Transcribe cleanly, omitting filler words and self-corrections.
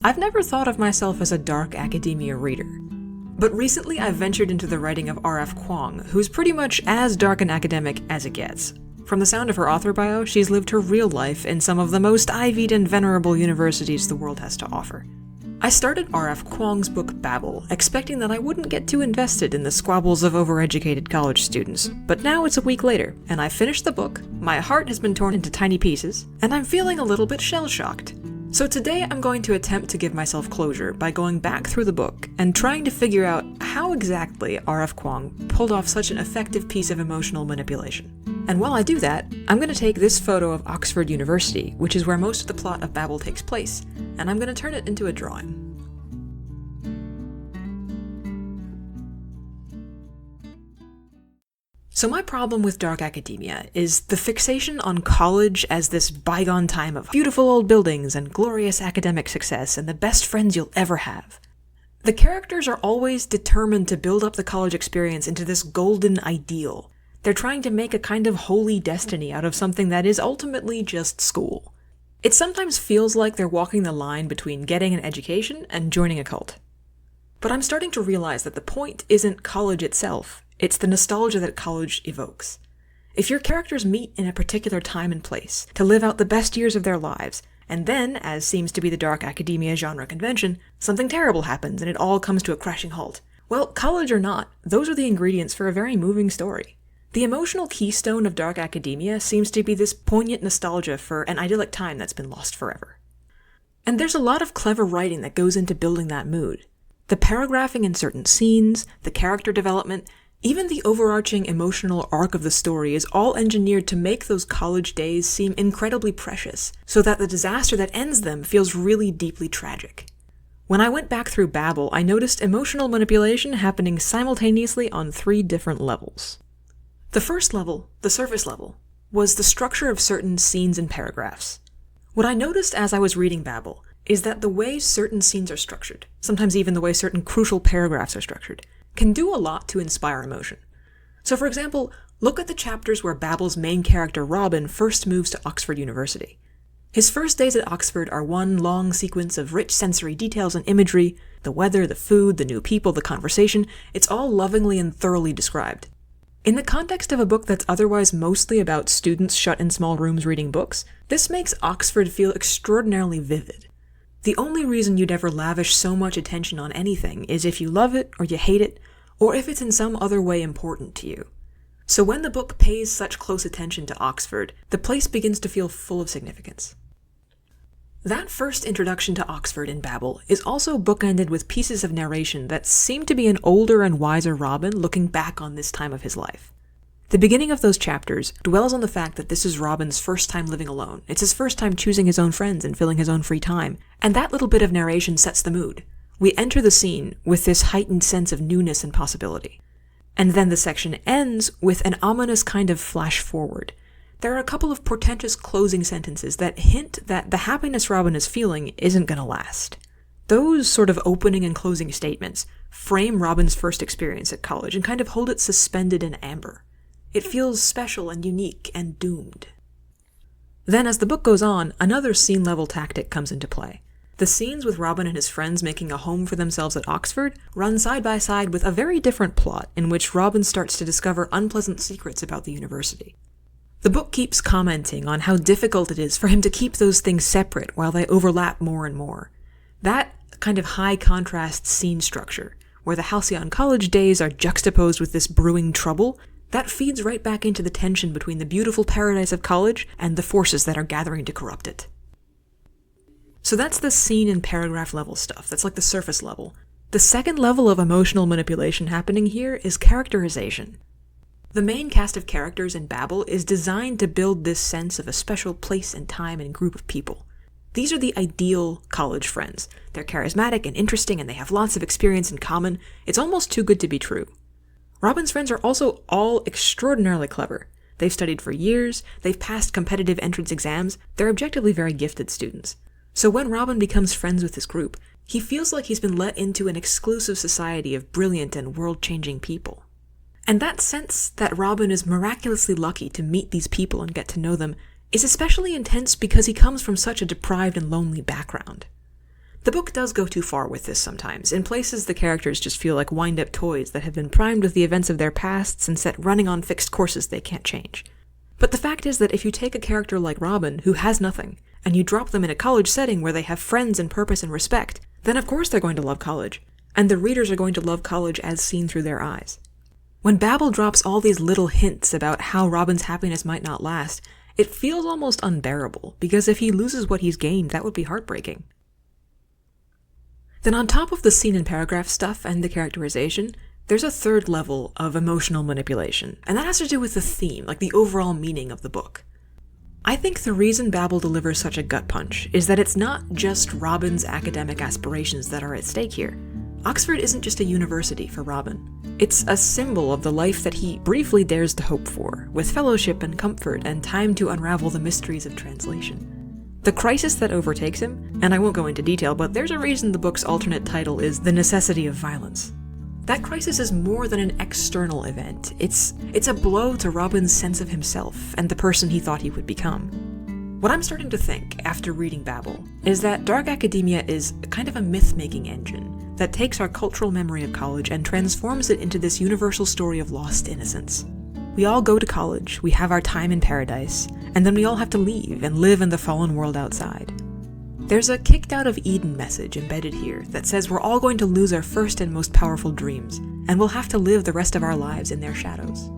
I've never thought of myself as a dark academia reader, but recently I've ventured into the writing of R.F. Kuang, who's pretty much as dark and academic as it gets. From the sound of her author bio, she's lived her real life in some of the most ivied and venerable universities the world has to offer. I started R.F. Kuang's book Babel, expecting that I wouldn't get too invested in the squabbles of overeducated college students, but now it's a week later, and I've finished the book, my heart has been torn into tiny pieces, and I'm feeling a little bit shell-shocked. So today I'm going to attempt to give myself closure by going back through the book and trying to figure out how exactly R.F. Kuang pulled off such an effective piece of emotional manipulation. And while I do that, I'm going to take this photo of Oxford University, which is where most of the plot of Babel takes place, and I'm going to turn it into a drawing. So my problem with dark academia is the fixation on college as this bygone time of beautiful old buildings and glorious academic success and the best friends you'll ever have. The characters are always determined to build up the college experience into this golden ideal. They're trying to make a kind of holy destiny out of something that is ultimately just school. It sometimes feels like they're walking the line between getting an education and joining a cult. But I'm starting to realize that the point isn't college itself. It's the nostalgia that college evokes. If your characters meet in a particular time and place to live out the best years of their lives, and then, as seems to be the dark academia genre convention, something terrible happens and it all comes to a crashing halt. Well, college or not, those are the ingredients for a very moving story. The emotional keystone of dark academia seems to be this poignant nostalgia for an idyllic time that's been lost forever. And there's a lot of clever writing that goes into building that mood. The paragraphing in certain scenes, the character development, even the overarching emotional arc of the story is all engineered to make those college days seem incredibly precious, so that the disaster that ends them feels really deeply tragic. When I went back through Babel, I noticed emotional manipulation happening simultaneously on 3 different levels. The first level, the surface level, was the structure of certain scenes and paragraphs. What I noticed as I was reading Babel is that the way certain scenes are structured, sometimes even the way certain crucial paragraphs are structured, can do a lot to inspire emotion. So for example, look at the chapters where Babel's main character Robin first moves to Oxford University. His first days at Oxford are one long sequence of rich sensory details and imagery, the weather, the food, the new people, the conversation, it's all lovingly and thoroughly described. In the context of a book that's otherwise mostly about students shut in small rooms reading books, this makes Oxford feel extraordinarily vivid. The only reason you'd ever lavish so much attention on anything is if you love it or you hate it, or if it's in some other way important to you. So when the book pays such close attention to Oxford, the place begins to feel full of significance. That first introduction to Oxford in Babel is also bookended with pieces of narration that seem to be an older and wiser Robin looking back on this time of his life. The beginning of those chapters dwells on the fact that this is Robin's first time living alone. It's his first time choosing his own friends and filling his own free time. And that little bit of narration sets the mood. We enter the scene with this heightened sense of newness and possibility. And then the section ends with an ominous kind of flash forward. There are a couple of portentous closing sentences that hint that the happiness Robin is feeling isn't going to last. Those sort of opening and closing statements frame Robin's first experience at college and kind of hold it suspended in amber. It feels special and unique and doomed. Then as the book goes on, another scene-level tactic comes into play. The scenes with Robin and his friends making a home for themselves at Oxford run side by side with a very different plot in which Robin starts to discover unpleasant secrets about the university. The book keeps commenting on how difficult it is for him to keep those things separate while they overlap more and more. That kind of high-contrast scene structure, where the halcyon college days are juxtaposed with this brewing trouble, that feeds right back into the tension between the beautiful paradise of college and the forces that are gathering to corrupt it. So that's the scene and paragraph level stuff. That's like the surface level. The second level of emotional manipulation happening here is characterization. The main cast of characters in Babel is designed to build this sense of a special place and time and group of people. These are the ideal college friends. They're charismatic and interesting and they have lots of experience in common. It's almost too good to be true. Robin's friends are also all extraordinarily clever. They've studied for years, they've passed competitive entrance exams, they're objectively very gifted students. So when Robin becomes friends with this group, he feels like he's been let into an exclusive society of brilliant and world-changing people. And that sense that Robin is miraculously lucky to meet these people and get to know them is especially intense because he comes from such a deprived and lonely background. The book does go too far with this sometimes. In places, the characters just feel like wind-up toys that have been primed with the events of their pasts and set running on fixed courses they can't change. But the fact is that if you take a character like Robin, who has nothing, and you drop them in a college setting where they have friends and purpose and respect, then of course they're going to love college. And the readers are going to love college as seen through their eyes. When Babel drops all these little hints about how Robin's happiness might not last, it feels almost unbearable, because if he loses what he's gained, that would be heartbreaking. Then on top of the scene and paragraph stuff and the characterization, there's a third level of emotional manipulation, and that has to do with the theme, like the overall meaning of the book. I think the reason Babel delivers such a gut punch is that it's not just Robin's academic aspirations that are at stake here. Oxford isn't just a university for Robin. It's a symbol of the life that he briefly dares to hope for, with fellowship and comfort and time to unravel the mysteries of translation. The crisis that overtakes him, and I won't go into detail, but there's a reason the book's alternate title is The Necessity of Violence. That crisis is more than an external event. It's a blow to Robin's sense of himself and the person he thought he would become. What I'm starting to think, after reading Babel, is that dark academia is kind of a myth-making engine that takes our cultural memory of college and transforms it into this universal story of lost innocence. We all go to college, we have our time in paradise, and then we all have to leave and live in the fallen world outside. There's a kicked out of Eden message embedded here that says we're all going to lose our first and most powerful dreams, and we'll have to live the rest of our lives in their shadows.